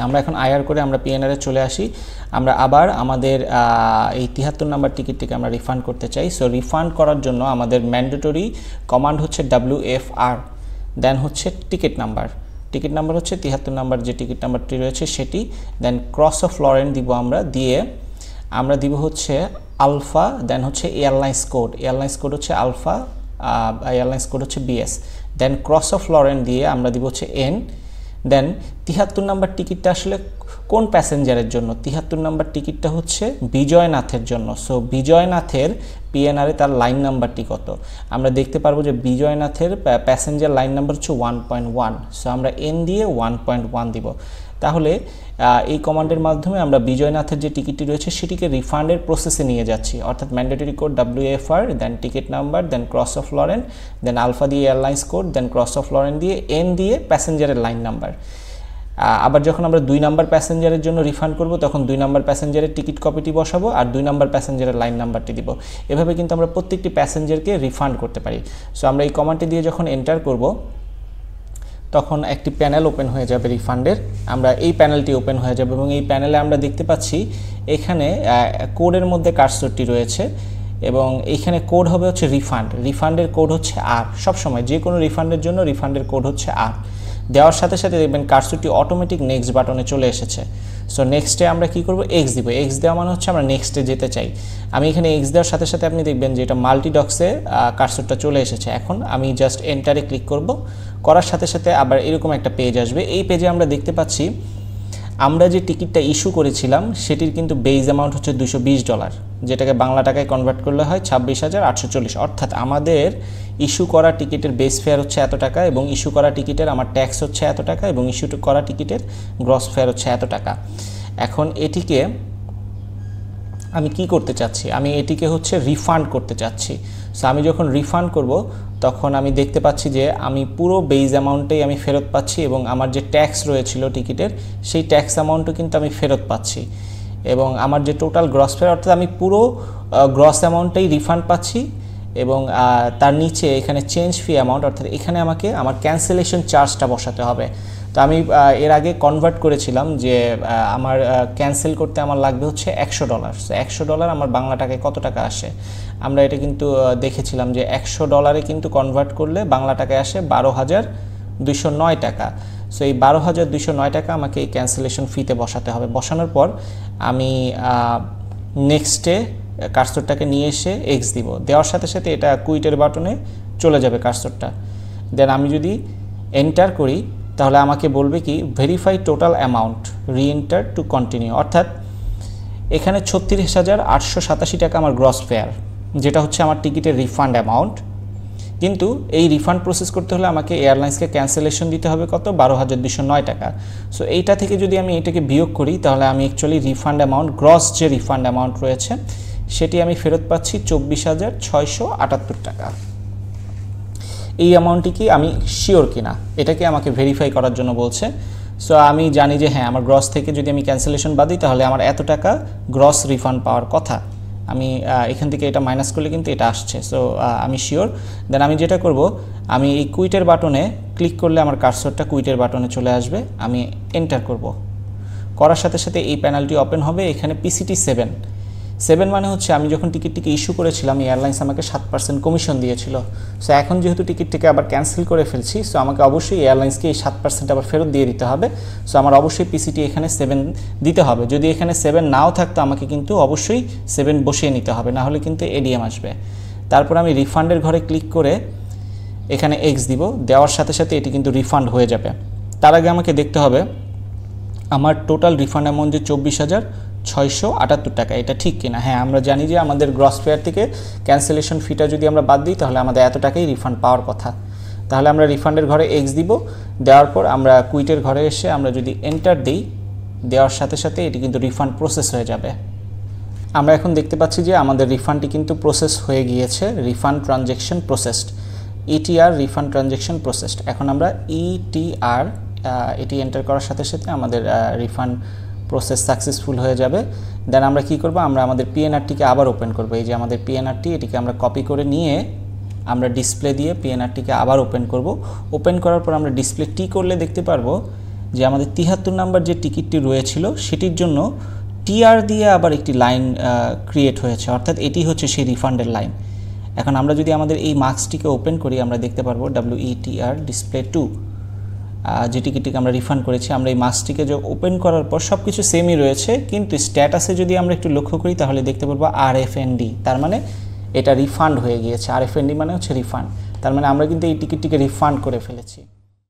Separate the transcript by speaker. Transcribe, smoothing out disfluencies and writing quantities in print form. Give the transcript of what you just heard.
Speaker 1: আমরা এখন আইআর করে আমরা পিএনআর এ চলে আসি। আমরা আবার আমাদের এই 73 নাম্বার টিকিটটিকে আমরা রিফান্ড করতে চাই। সো রিফান্ড করার জন্য আমাদের ম্যান্ডেটরি কমান্ড হচ্ছে WFR, দেন হচ্ছে টিকিট নাম্বার হচ্ছে 73 নাম্বার যে টিকিট নাম্বারটি রয়েছে সেটি, দেন ক্রস অফ লরেন্ট দিব আমরা দিব হচ্ছে আলফা, দেন হচ্ছে এয়ারলাইন্স কোড হচ্ছে আলফা, এয়ারলাইন্স কোড হচ্ছে BS, দেন ক্রস অফ লরেন্ট দিয়ে আমরা দিব হচ্ছে N, দেন 73 নাম্বার টিকিটটা আসলে কোন প্যাসেঞ্জারের জন্য? 73 নাম্বার টিকিটটা হচ্ছে বিজয়নাথের জন্য। সো বিজয়নাথের পিএনআরে তার লাইন নাম্বারটি কত? আমরা দেখতে পারবো যে বিজয়নাথের প্যাসেঞ্জার লাইন নাম্বার হচ্ছে 1.1। সো আমরা N দিয়ে 1.1 দিব। তাহলে এই কমান্ডের মাধ্যমে আমরা বিজয়নাথের যে টিকিটটি রয়েছে সেটিকে রিফান্ডের প্রসেসে নিয়ে যাচ্ছি, অর্থাৎ mandatory code WFR, then ticket number, then cross of লরেন্ট, দেন আলফা দিয়ে airlines code, then cross of লরেন্ট দিয়ে N দিয়ে প্যাসেঞ্জারের লাইন নাম্বার। আবার যখন আমরা 2 নাম্বার প্যাসেঞ্জারের জন্য রিফান্ড করব তখন 2 নাম্বার প্যাসেঞ্জারের টিকিট কপিটি বসাবো আর 2 নাম্বার প্যাসেঞ্জারের লাইন নাম্বারটি দিব। এভাবে কিন্তু আমরা প্রত্যেকটি প্যাসেঞ্জারকে রিফান্ড করতে পারি। সো আমরা এই কমান্ডটি দিয়ে যখন এন্টার করব তখন একটি প্যানেল ওপেন হয়ে যাবে রিফান্ডের। আমরা এই প্যানেলটি ওপেন হয়ে যাবে এবং এই প্যানেলে আমরা দেখতে পাচ্ছি এখানে কোডের মধ্যে কার্সরটি রয়েছে এবং এইখানে কোড হবে হচ্ছে রিফান্ডের কোড হচ্ছে R। সবসময় যে কোনো রিফান্ডের জন্য রিফান্ডের কোড হচ্ছে R দেওয়ার সাথে সাথে দেখবেন কার্সরটি অটোমেটিক নেক্সট বাটনে চলে এসেছে। সো নেক্সটে আমরা কি করব? X দিব। X দেওয়া মানে হচ্ছে আমরা নেক্সটে যেতে চাই। আমি এখানে X দেওয়ার সাথে সাথে আপনি দেখবেন যে এটা মাল্টিডক্সে কার্সরটা চলে এসেছে। এখন আমি জাস্ট এন্টারে ক্লিক করব, করার সাথে সাথে আবার এরকম একটা পেজ আসবে। এই পেজে আমরা দেখতে পাচ্ছি আমরা যে টিকিটটা ইস্যু করেছিলাম সেটির কিন্তু বেজ অ্যামাউন্ট হচ্ছে $220, যেটাকে বাংলা টাকায় কনভার্ট করলে হয় 26,840। অর্থাৎ আমাদের ইস্যু করা টিকিটের বেস ফেয়ার হচ্ছে এত টাকা এবং ইস্যু করা টিকিটের আমার ট্যাক্স হচ্ছে এত টাকা এবং ইস্যু করা টিকিটের গ্রস ফেয়ার হচ্ছে এত টাকা। এখন এটিকে আমি কি করতে চাচ্ছি? আমি এটিকে হচ্ছে রিফান্ড করতে চাচ্ছি। সো আমি যখন রিফান্ড করব তখন আমি দেখতে পাচ্ছি যে আমি পুরো বেজ অ্যামাউন্টেই আমি ফেরত পাচ্ছি এবং আমার যে ট্যাক্স রয়েছিল টিকিটের সেই ট্যাক্স অ্যামাউন্টও কিন্তু আমি ফেরত পাচ্ছি এবং আমার যে টোটাল গ্রস ফেয়ার অর্থাৎ আমি পুরো গ্রস অ্যামাউন্টটাই রিফান্ড পাচ্ছি এবং তার নিচে এখানে চেঞ্জ ফি অ্যামাউন্ট অর্থাৎ এখানে আমাকে আমার ক্যান্সেলেশন চার্জটা বসাতে হবে। তো আমি এর আগে কনভার্ট করেছিলাম যে আমার ক্যান্সেল করতে আমার লাগবে হচ্ছে $100। সো $100 আমার বাংলা টাকায় কত টাকা আসে? আমরা এটা কিন্তু দেখেছিলাম যে $100 কিন্তু কনভার্ট করলে বাংলা টাকায় আসে 12,209 টাকা। সো এই 12,209 টাকা আমাকে এই ক্যান্সেলেশন ফিতে বসাতে হবে। বসানোর পর আমি নেক্সটে কার্সরটাকে নিয়ে এসে X দিব। দেওয়ার সাথে সাথে এটা কুইটের বাটনে চলে যাবে কার্সরটা। দেন আমি যদি এন্টার করি তাহলে আমাকে বলবে কি verify total amount, re-enter to continue. অর্থাৎ এখানে 36,887 টাকা আমার গ্রস ফেয়ার, যেটা হচ্ছে আমার টিকিটের রিফান্ড অ্যামাউন্ট। কিন্তু এই রিফান্ড প্রসেস করতে হলে আমাকে এয়ারলাইন্সকে ক্যান্সেলেশন দিতে হবে কত? 12,209 টাকা। সো এইটা থেকে যদি আমি এটাকে বিয়োগ করি তাহলে আমি অ্যাকচুয়ালি রিফান্ড অ্যামাউন্ট, গ্রস যে রিফান্ড অ্যামাউন্ট রয়েছে সেটি আমি ফেরত পাচ্ছি 24,678 টাকা। এই অ্যামাউন্টটি কি আমি শিওর কিনা এটাকে আমাকে ভেরিফাই করার জন্য বলছে। সো আমি জানি যে হ্যাঁ আমার গ্রস থেকে যদি আমি ক্যান্সেলেশন বাদ দিই তাহলে আমার এত টাকা গ্রস রিফান্ড পাওয়ার কথা। আমি এখান থেকে এটা মাইনাস করলে কিন্তু এটা আসছে। সো আমি শিওর। দেন আমি যেটা করব, আমি এই কুইটের বাটনে ক্লিক করলে আমার কার্সরটা কুইটের বাটনে চলে আসবে। আমি এন্টার করব, করার সাথে সাথে এই প্যানেলটি ওপেন হবে। এখানে PCT 7 মানে হচ্ছে আমি যখন টিকিটটিকে ইস্যু করেছিলাম এয়ারলাইন্স আমাকে 7% কমিশন দিয়েছিল। সো এখন যেহেতু টিকিটটিকে আবার ক্যান্সেল করে ফেলছি সো আমাকে অবশ্যই এয়ারলাইন্সকে এই 7% আবার ফেরত দিয়ে দিতে হবে। সো আমার অবশ্যই PCT এখানে 7 দিতে হবে। যদি এখানে 7 নাও থাকতো আমাকে কিন্তু অবশ্যই 7 বসিয়ে নিতে হবে, না হলে কিন্তু ADM আসবে। তারপর আমি রিফান্ডের ঘরে ক্লিক করে এখানে X দিব। দেওয়ার সাথে সাথে এটি কিন্তু রিফান্ড হয়ে যাবে। তার আগে আমাকে দেখতে হবে আমার টোটাল রিফান্ড অ্যামাউন্ট যে 24,678 টাকা, এটা ঠিক কিনা। হ্যাঁ, আমরা জানি যে আমাদের গ্রস ফেয়ার থেকে ক্যান্সেলেশন ফিটা যদি আমরা বাদ দিই তাহলে আমাদের এত টাকাই রিফান্ড পাওয়ার কথা। তাহলে আমরা রিফান্ডের ঘরে X দিব। দেওয়ার পর আমরা কুইটের ঘরে এসে আমরা যদি এন্টার দিই, দেওয়ার সাথে সাথে এটি কিন্তু রিফান্ড প্রসেস হয়ে যাবে। আমরা এখন দেখতে পাচ্ছি যে আমাদের রিফান্ডটি কিন্তু প্রসেস হয়ে গিয়েছে। Refund transaction processed, ETR refund transaction processed. এখন আমরা ETR এটি এন্টার করার সাথে সাথে আমাদের রিফান্ড প্রসেস সাকসেসফুল হয়ে যাবে। দেন আমরা কি করব, আমরা আমাদের PNRটিকে আবার ওপেন করব। এই যে আমাদের PNRটি, এটিকে আমরা কপি করে নিয়ে আমরা ডিসপ্লে দিয়ে PNRটিকে আবার ওপেন করব। ওপেন করার পর আমরা ডিসপ্লে টি করলে দেখতে পারবো যে আমাদের 73 নাম্বার যে টিকিটটি রয়েছিল সেটির জন্য টিআর দিয়ে আবার একটি লাইন ক্রিয়েট হয়েছে, অর্থাৎ এটি হচ্ছে সেই রিফান্ডের লাইন। এখন আমরা যদি আমাদের এই মার্কসটিকে ওপেন করি আমরা দেখতে পারবো WETR ডিসপ্লে 2 যে টিকিটটিকে আমরা রিফান্ড করেছি। আমরা এই মার্কসটিকে যে ওপেন করার পর সব কিছু সেমই রয়েছে, কিন্তু স্ট্যাটাসে যদি আমরা একটু লক্ষ্য করি তাহলে দেখতে পারবো RFND, তার মানে এটা রিফান্ড হয়ে গিয়েছে। RFND মানে হচ্ছে রিফান্ড, তার মানে আমরা কিন্তু এই টিকিটটিকে রিফান্ড করে ফেলেছি।